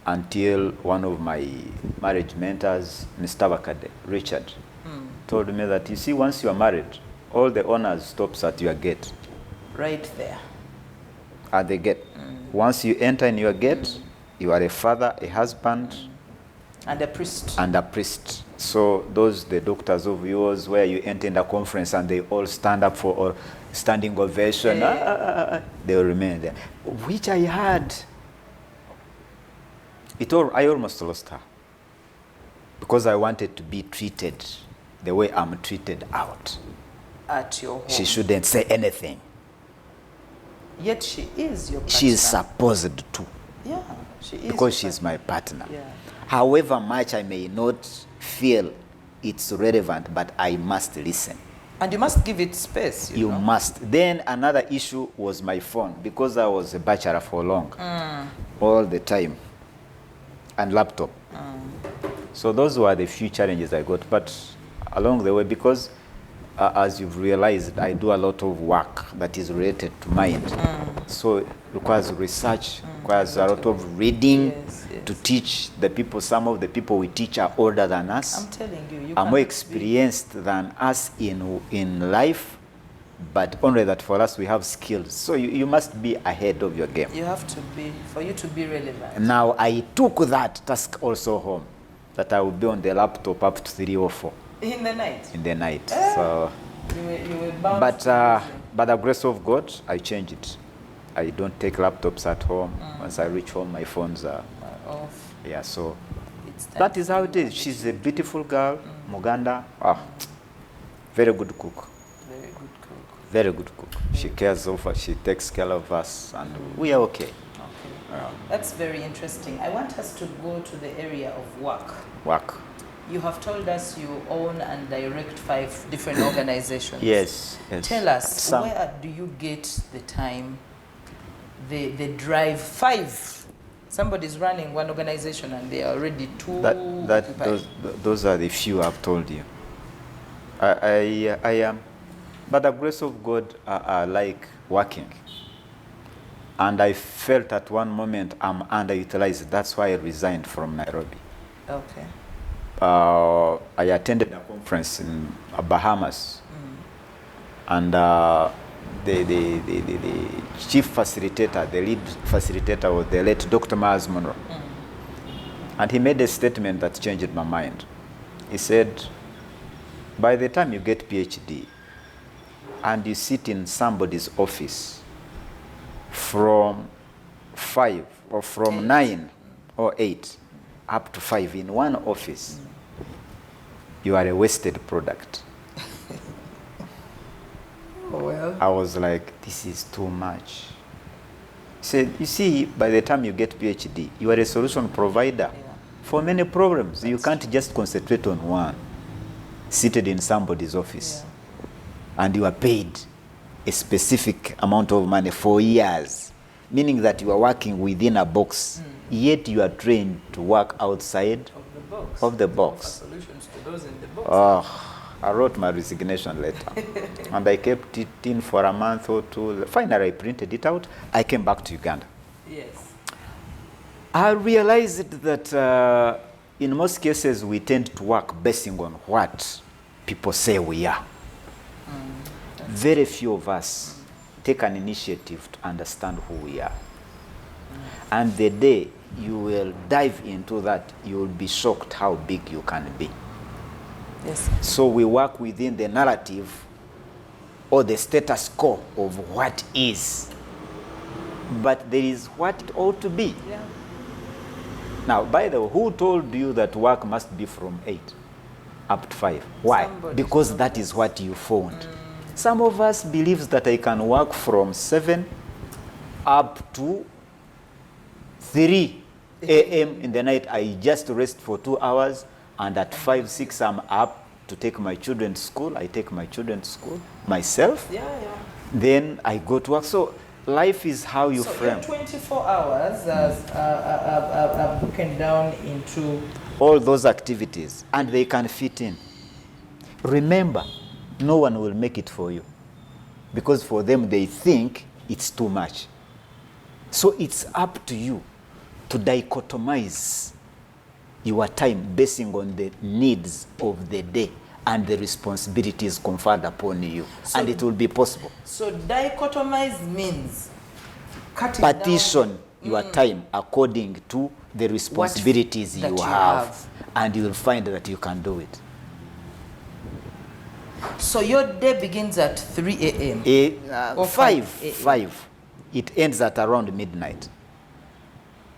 until one of my marriage mentors, Mr. Bakade, Richard, told me that, you see, once you are married, all the honors stops at your gate. Right there. At the gate. Once you enter in your gate, you are a father, a husband, And a priest. and a priest. So the doctors of yours, where you enter in the conference and they all stand up for a standing ovation, they will remain there. Which I had. I almost lost her because I wanted to be treated the way I'm treated out. At your home. She shouldn't say anything. Yet she is your partner. She is supposed to, Yeah, she is. because your she's partner. my partner. Yeah. However much I may not feel it's relevant, but I must listen. And you must give it space. You You know? must. Then another issue was my phone, because I was a bachelor for long, all the time, and laptop. So those were the few challenges I got. But along the way, because as you've realized, I do a lot of work that is related to mind. So it requires research, requires a lot of reading Yes, yes. to teach the people. Some of the people we teach are older than us. I'm telling you, you Are more cannot experienced than us in life, but only that for us we have skills. So you must be ahead of your game. You have to be, for you to be relevant. Now I took that task also home, that I would be on the laptop up to 3 or 4 In the night. in the night. So, You were bound but to by the grace of God, I changed it. I don't take laptops at home. Once I reach home, my phones are, off. yeah, so It's time that is for how you it is. and She's a beautiful girl, Muganda. Very good cook. very good cook. Very good cook. She cares over, she takes care of us, and we are okay. Okay. That's very interesting. I want us to go to the area of work. Work. You have told us you own and direct 5 different organizations. Yes. Tell us, Some- where do you get the time, the drive? 5. Somebody's running one organization and they are already 2 occupied. Those are the few I've told you. I am, by the grace of God, I like working. And I felt at one moment I'm underutilized. That's why I resigned from Nairobi. Okay. I attended a conference in Bahamas, and the chief facilitator, the lead facilitator, was the late Dr. Miles Monroe. And he made a statement that changed my mind. He said, by the time you get PhD and you sit in somebody's office from 5 or from 9 or 8 up to 5 in one office, you are a wasted product. Oh, well. I was like, this is too much. He said, you see, by the time you get PhD, you are a solution provider for many problems. You can't just concentrate on one, seated in somebody's office, and you are paid a specific amount of money for years, meaning that you are working within a box, yet you are trained to work outside box. Of the Offer box. solutions to those in the box. Oh, I wrote my resignation letter. And I kept it in for a month or two. Finally, I printed it out. I came back to Uganda. Yes. I realized that in most cases, we tend to work basing on what people say we are. Very few of us take an initiative to understand who we are. And the day you will dive into that, you will be shocked how big you can be. Yes. So we work within the narrative or the status quo of what is. But there is what it ought to be. Yeah. Now, by the way, who told you that work must be from 8 up to 5? Why? Somebody Because told that us. is what you found. Some of us believes that I can work from 7 up to 3 a.m. in the night. I just rest for 2 hours, and at 5, 6, I'm up to take my children to school. I take my children to school myself. Yeah, yeah. Then I go to work. So life is how you So frame. your 24 hours are broken down into All those activities, and they can fit in. Remember, no one will make it for you, because for them they think it's too much. So it's up to you to dichotomize your time basing on the needs of the day and the responsibilities conferred upon you, So- and it will be possible. so dichotomize means cutting Partition your time according to the responsibilities that you you have, have. and you will find that you can do it. down. So your day begins at 3 a.m. Or 5, 5 a.m. 5. It ends at around midnight.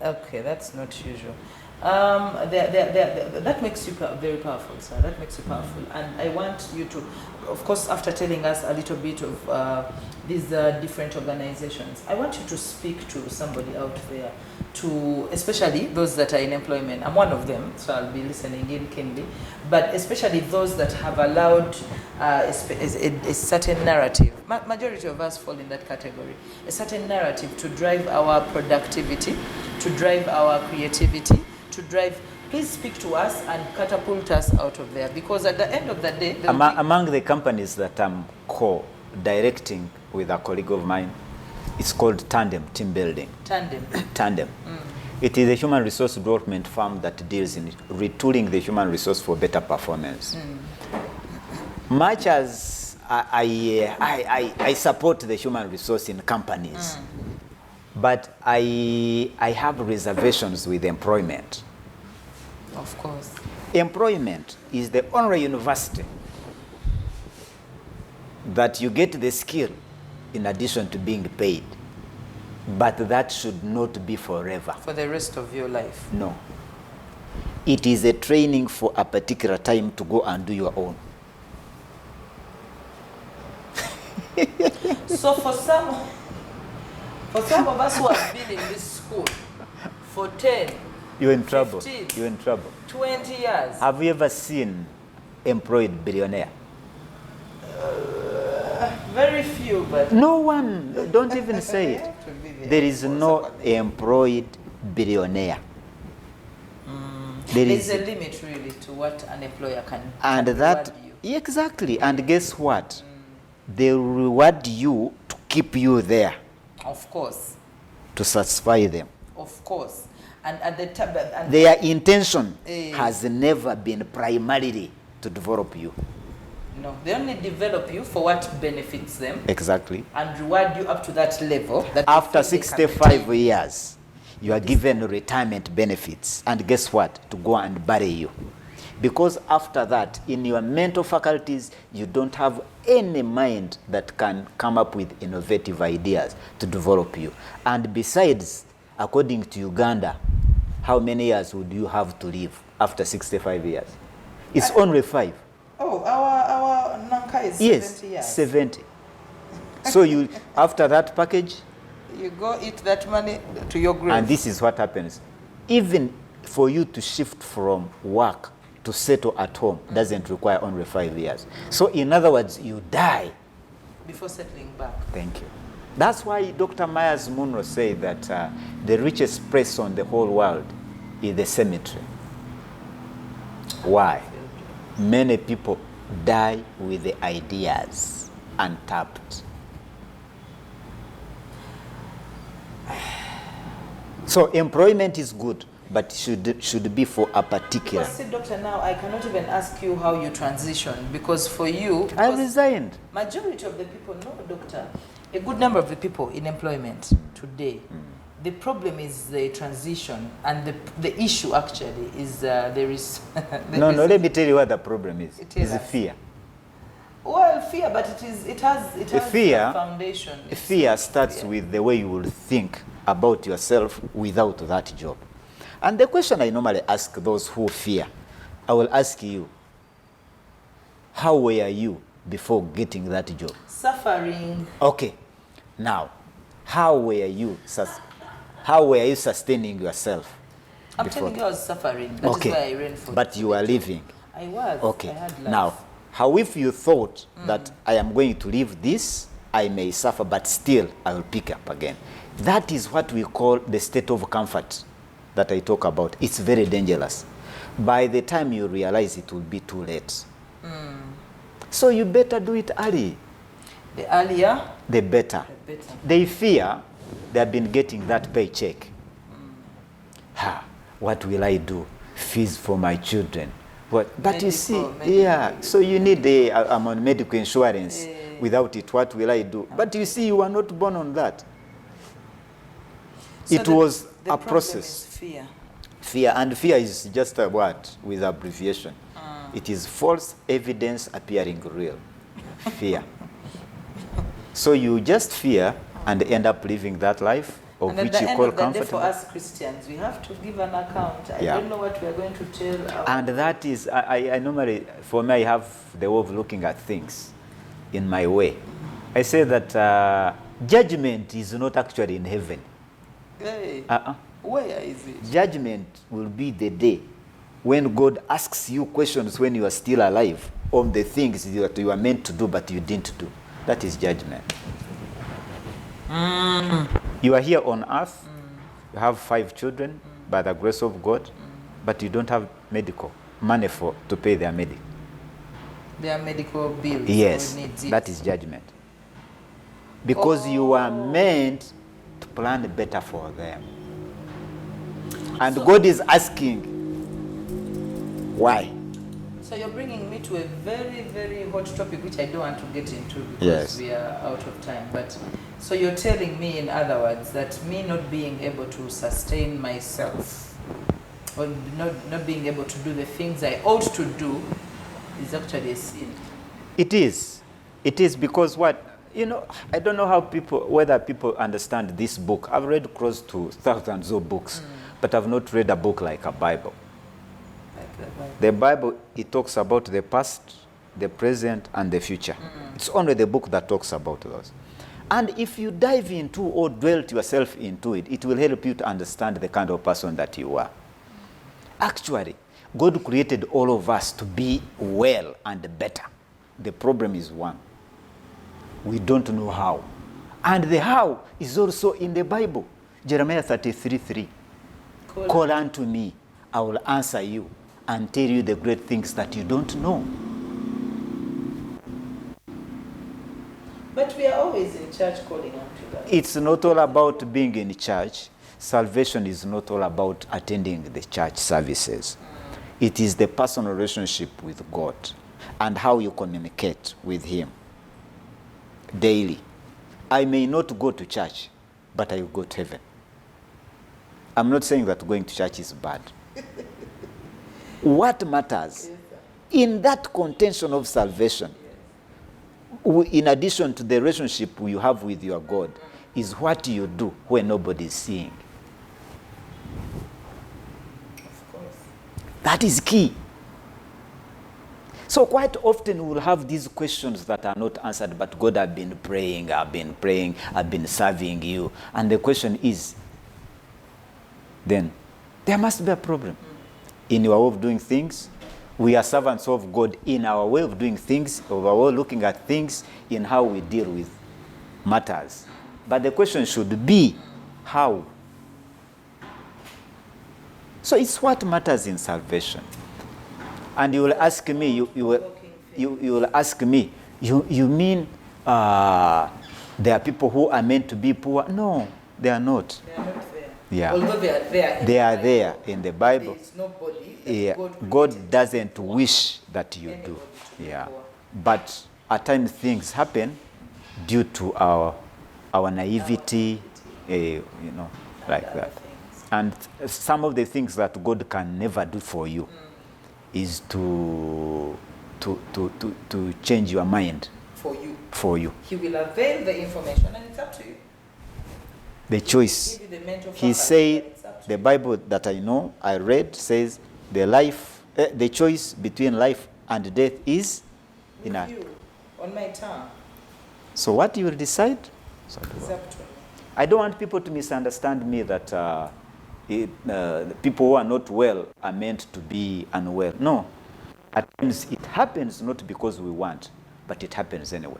Okay, that's not usual. That makes you very powerful, sir. That makes you powerful. And I want you to, of course, after telling us a little bit of these different organizations, I want you to speak to somebody out there, to especially those that are in employment. I'm one of them, so I'll be listening in keenly. But especially those that have allowed a certain narrative. Majority of us fall in that category. A certain narrative to drive our productivity, to drive our creativity, to drive. Please speak to us and catapult us out of there, because at the end of the day, Among the companies that I'm co-directing with a colleague of mine, it's called Tandem, team building. Tandem. Tandem. It is a human resource development firm that deals in retooling the human resource for better performance. Much as I support the human resource in companies, but I have reservations with employment. Of course. Employment is the only university that you get the skill in addition to being paid. But that should not be forever. For the rest of your life. No. It is a training for a particular time to go and do your own. So for some of us who have been in this school for 10, You're in trouble. 15. You're in trouble. 20 years, Have you ever seen employed billionaire? very few, but No one. Don't even say it. have to be there. There is no employed billionaire. There There's is, a limit really to what an employer can and can that reward you. exactly. And guess what? They reward you to keep you there, Of course, to satisfy them. of course. And at the time, and Their intention Eh. has never been primarily to develop you. no, they only develop you for what benefits them Exactly. and reward you up to that level. That they After feel they can 65 retain. years, you are given retirement benefits. And guess what? To go and bury you. Because after that, in your mental faculties, you don't have any mind that can come up with innovative ideas to develop you. And besides, according to Uganda, how many years would you have to live after 65 years? It's only 5. Oh, our Nanka is Yes, 70 years. 70. So you, after that package, You go eat that money to your grave. and this is what happens. Even for you to shift from work to settle at home doesn't require only 5 years. So in other words, you die. before settling back. Thank you. That's why Dr. Myers Munro said that the richest place on the whole world is the cemetery. Why? Many people die with the ideas untapped. So employment is good, but should be for a particular. Because, see, doctor, now I cannot even ask you how you transitioned, because for you, I resigned. majority of the people, no, doctor, a good number of the people in employment today, the problem is the transition, and the issue actually is there is. No, let me tell you what the problem is. It's fear. Well, fear, but it has Fear, a foundation. Fear starts with the way you will think about yourself without that job. And the question I normally ask those who fear, I will ask you, how were you before getting that job? Suffering. Okay. Now, how were you sustaining yourself? I'm before? telling you, I was suffering. That is why I ran for. But you are living. I was. Okay. I had life. Now, how if you thought that I am going to leave this, I may suffer, but still I will pick up again. That is what we call the state of comfort that I talk about. It's very dangerous. By the time you realize, it will be too late. So you better do it early. The earlier, the better. They fear they have been getting that paycheck. What will I do? Fees for my children. But you see, so you need I'm on medical insurance. Without it, what will I do? But you see, you were not born on that. So it was a process. Fear. Fear, and fear is just a word with abbreviation. It is false evidence appearing real. Fear. So you just fear and end up living that life of and which you call comfortable. For us Christians, we have to give an account. I don't know what we are going to tell. And that is, I normally, for me, I have the way of looking at things in my way. I say that judgment is not actually in heaven. Hey, where is it? Judgment will be the day when God asks you questions when you are still alive on the things that you are meant to do but you didn't do. That is judgment. You are here on earth, you have 5 children by the grace of God, but you don't have medical money to pay their medical bills. Yes, that is judgment. Because you are meant to plan better for them. And so, God is asking, why? So you're bringing me to a very, very hot topic, which I don't want to get into because we are out of time. But so you're telling me, in other words, that me not being able to sustain myself or not being able to do the things I ought to do is actually a sin. It is. It is because what? I don't know whether people understand this book. I've read close to thousands of books, but I've not read a book like a Bible. The Bible, it talks about the past, the present, and the future. It's only the book that talks about those. And if you dive into or dwell yourself into it, it will help you to understand the kind of person that you are. Actually, God created all of us to be well and better. The problem is one. We don't know how. And the how is also in the Bible. Jeremiah 33:3. Call unto me, I will answer you and tell you the great things that you don't know. But we are always in church calling unto that. It's not all about being in church. Salvation is not all about attending the church services. It is the personal relationship with God and how you communicate with Him daily. I may not go to church, but I will go to heaven. I'm not saying that going to church is bad. What matters in that contention of salvation, in addition to the relationship you have with your God, is what you do when nobody is seeing. Of course. That is key. So quite often we'll have these questions that are not answered, but God, I've been praying, I've been serving you. And the question is, then there must be a problem. In your way of doing things, we are servants of God in our way of doing things, of our way of looking at things, in how we deal with matters. But the question should be, how? So it's what matters in salvation. And you will ask me, you will ask me, you mean there are people who are meant to be poor? No, they are not. They are not there. Yeah. Although they are there. They are there in the Bible. There is nobody that Yeah. God God doesn't wish that you do. Anybody to be Yeah. poor. But at times things happen due to our naivety, like that. And some of the things that God can never do for you is to change your mind For you. He will avail the information and it's up to you. the choice. Give you the mental He faculty, said, but it's up to the you. Bible that I know, I read, says the choice between life and death is in With us. you, on my tongue. So what you will decide? It's up to me. I don't want people to misunderstand me that people who are not well are meant to be unwell. No. At times it happens not because we want, but it happens anyway,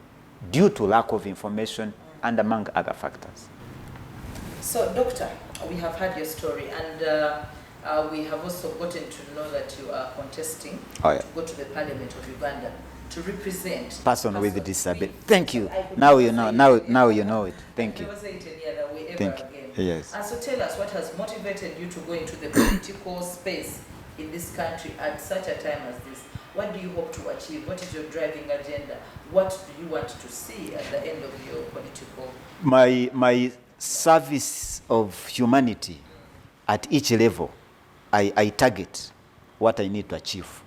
due to lack of information and among other factors. So, Doctor, we have heard your story, and we have also gotten to know that you are contesting to go to the Parliament of Uganda to represent Person with disability. with- Thank you. I could Now never you know. say Now, it now any you other- know it. Thank I you. never say it any other way ever Thank you. again. Yes. And so tell us what has motivated you to go into the political space in this country at such a time as this. What do you hope to achieve? What is your driving agenda? What do you want to see at the end of your political? My service of humanity at each level, I target what I need to achieve.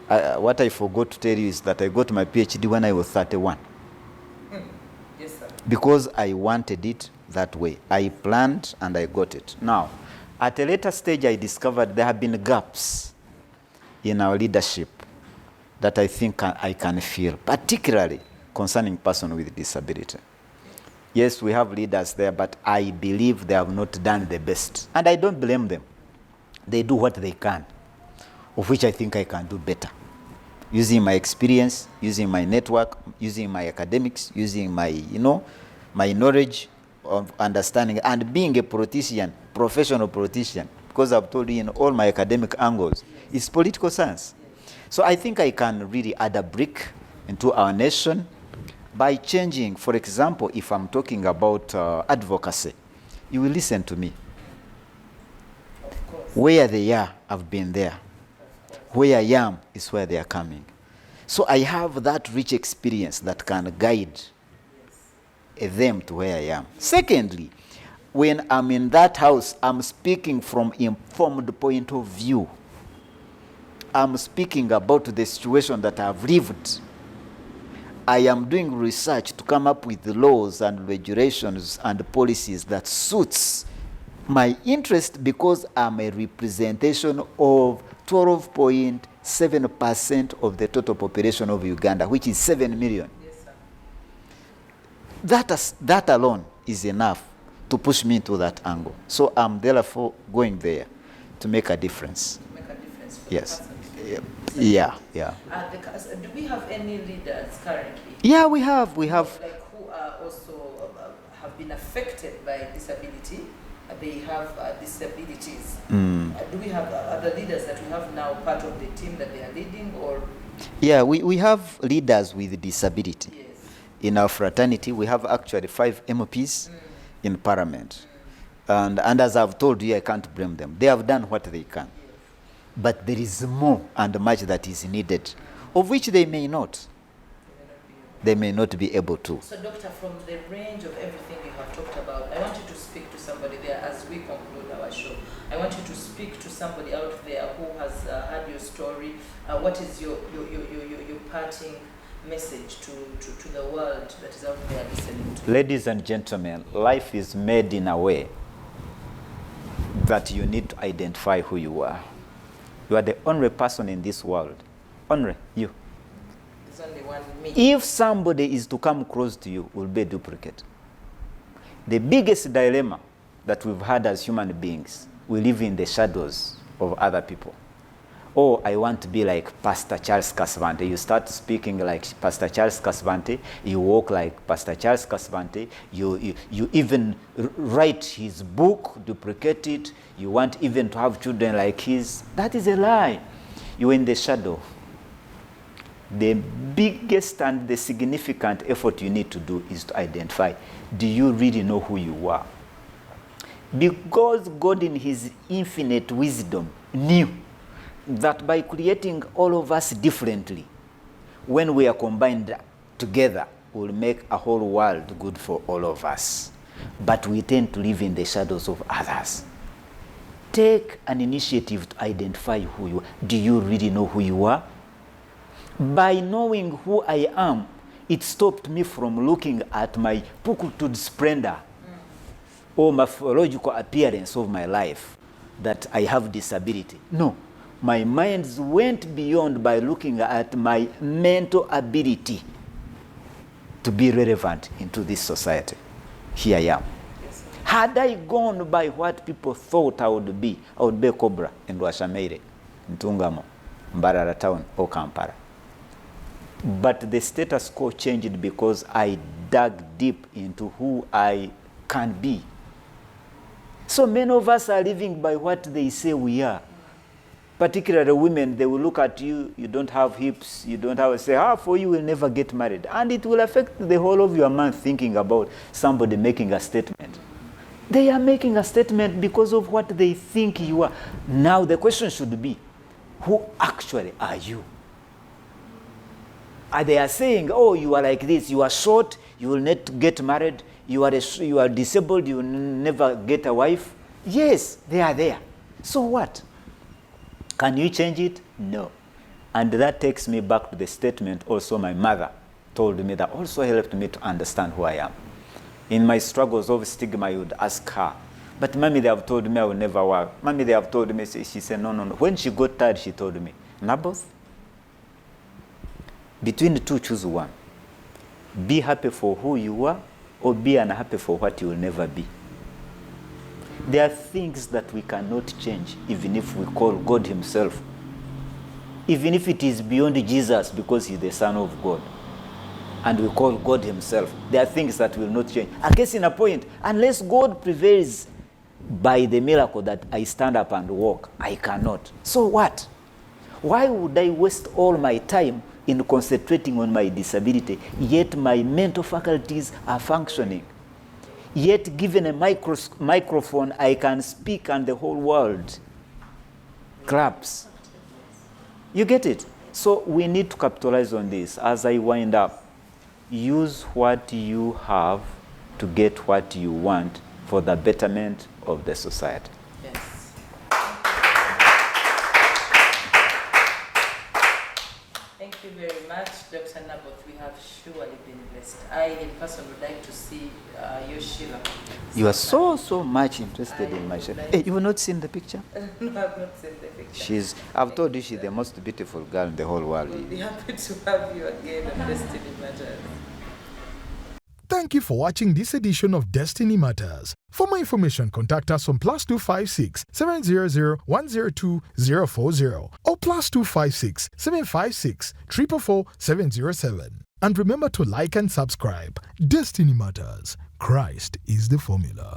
What I forgot to tell you is that I got my PhD when I was 31. Yes, sir. Because I wanted it that way. I planned and I got it. Now, at a later stage, I discovered there have been gaps in our leadership that I think I can feel, particularly concerning person with disability. Yes, we have leaders there, but I believe they have not done the best. And I don't blame them. They do what they can, of which I think I can do better. Using my experience, using my network, using my academics, using my, my knowledge of understanding, and being a politician, professional politician, because I've told you in all my academic angles, is political science. So I think I can really add a brick into our nation by changing. For example, if I'm talking about advocacy, you will listen to me. Of course. Where they are, I've been there. Where I am is where they are coming. So I have that rich experience that can guide them to where I am. Secondly, when I'm in that house, I'm speaking from informed point of view. I'm speaking about the situation that I've lived. I am doing research to come up with the laws and regulations and policies that suits my interest, because I'm a representation of 12.7% of the total population of Uganda, which is 7 million. Yes, sir. That alone is enough to push me to that angle. So I'm therefore going there to make a difference. Make a difference for Yes. the person. Yeah. Do we have any leaders currently? Yeah, we have. Like who are also have been affected by disability? They have disabilities. Do we have other leaders that we have now part of the team that they are leading, or? Yeah, we have leaders with disability. Yes. In our fraternity, we have actually 5 MPs in Parliament. And as I've told you, I can't blame them. They have done what they can. But there is more and much that is needed, of which they may not. They may not be able to. So, Doctor, from the range of everything you have talked about, I want you to speak to somebody there as we conclude our show. I want you to speak to somebody out there who has heard your story. What is your parting message to the world that is out there listening to you? Ladies and gentlemen, life is made in a way that you need to identify who you are. You are the only person in this world. Only you. There's only one me. If somebody is to come close to you, will be a duplicate. The biggest dilemma that we've had as human beings, we live in the shadows of other people. Oh, I want to be like Pastor Charles Kasvante. You start speaking like Pastor Charles Kasvante. You walk like Pastor Charles Kasvante. You even write his book, duplicate it. You want even to have children like his. That is a lie. You're in the shadow. The biggest and the significant effort you need to do is to identify, do you really know who you are? Because God in his infinite wisdom knew that by creating all of us differently, when we are combined together, we'll make a whole world good for all of us. But we tend to live in the shadows of others. Take an initiative to identify who you are. Do you really know who you are? By knowing who I am, it stopped me from looking at my pulchritude splendor or morphological appearance of my life, that I have disability. No, my minds went beyond by looking at my mental ability to be relevant into this society. Here I am. Yes, had I gone by what people thought I would be a cobra in Washameire, in Tungamo, Mbarara Town, or Kampala. But the status quo changed because I dug deep into who I can be. So many of us are living by what they say we are. Particularly women, they will look at you, you don't have hips, you don't have, say, for you will never get married. And it will affect the whole of your month thinking about somebody making a statement. They are making a statement because of what they think you are. Now the question should be, who actually are you? They are saying, you are like this, you are short, you will not get married, you are disabled, you will never get a wife. Yes, they are there. So what? Can you change it? No. And that takes me back to the statement also my mother told me, that also helped me to understand who I am. In my struggles of stigma, I would ask her, but mommy, they have told me I will never work. Mommy, they have told me, she said, no. When she got tired, she told me, Naboth, between the two, choose one. Be happy for who you are, or be unhappy for what you will never be. There are things that we cannot change, even if we call God himself. Even if it is beyond Jesus, because he's the Son of God, and we call God himself, there are things that will not change. A case in a point, unless God prevails by the miracle that I stand up and walk, I cannot. So what? Why would I waste all my time in concentrating on my disability, yet my mental faculties are functioning? Yet given a microphone, I can speak and the whole world claps. You get it? So we need to capitalize on this. As I wind up, use what you have to get what you want for the betterment of the society. Yes. Thank you very much, Dr. Naboth. We have surely been blessed. I, in person, would like to see your Sheila. You are so much interested in my Sheila. Hey, you have not seen the picture? No, I have not seen the picture. I've told you she's the most beautiful girl in the whole world. We'll be happy to have you again on Destiny Matters. Thank you for watching this edition of Destiny Matters. For more information, contact us on +256 700 102 040 or +256 756 444 707. And remember to like and subscribe. Destiny Matters. Christ is the formula.